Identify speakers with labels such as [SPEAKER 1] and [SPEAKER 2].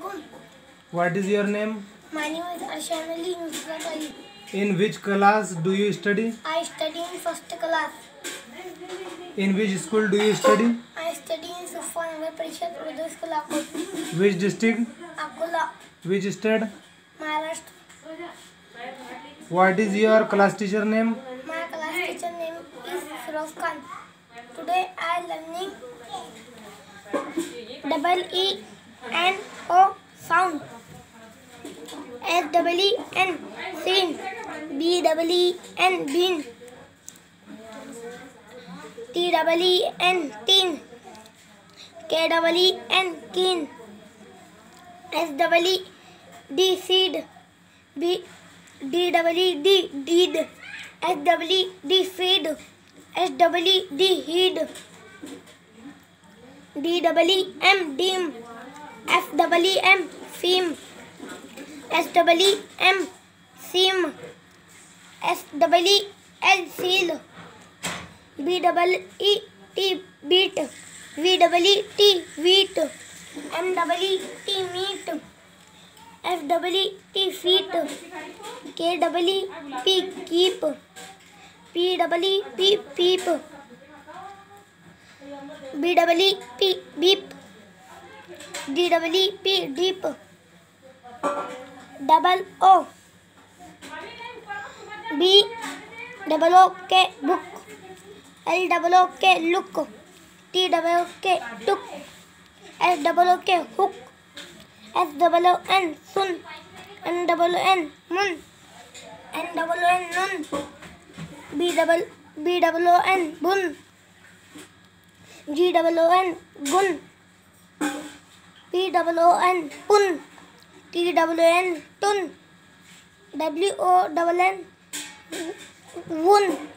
[SPEAKER 1] Assalamualaikum.
[SPEAKER 2] What is your name?
[SPEAKER 1] My name is Arshan Ali Nusrat Ali.
[SPEAKER 2] In which class do you study?
[SPEAKER 1] I study in first class.
[SPEAKER 2] In which school do you study?
[SPEAKER 1] I study in Sufa Nagar Parishad Urdu School Akot.
[SPEAKER 2] Which district?
[SPEAKER 1] Akola,
[SPEAKER 2] Which state?
[SPEAKER 1] Maharashtra.
[SPEAKER 2] What is your class teacher name?
[SPEAKER 1] My class teacher name is Firoz Khan. Today I am learning EENO sound. SEEN seen. BEEN bean. TEEN teen. KEEN keen. SEED seed. DEED deed. SEED feed. SEED heed. DEEM deem. FEEM seam. SEEM seam. SEEL seal. BEET beat. VEET wheat. MEET meat. FEET feet. KEEP keep. PEEP peep. BEEP beep. DEEP deep. Double O. BOOK book. LOOK look. TOOK took. SOOK hook. SON sun. NON moon. NON nun. BOON bun. GOON gun. POON pun. TON tun. WONN woon.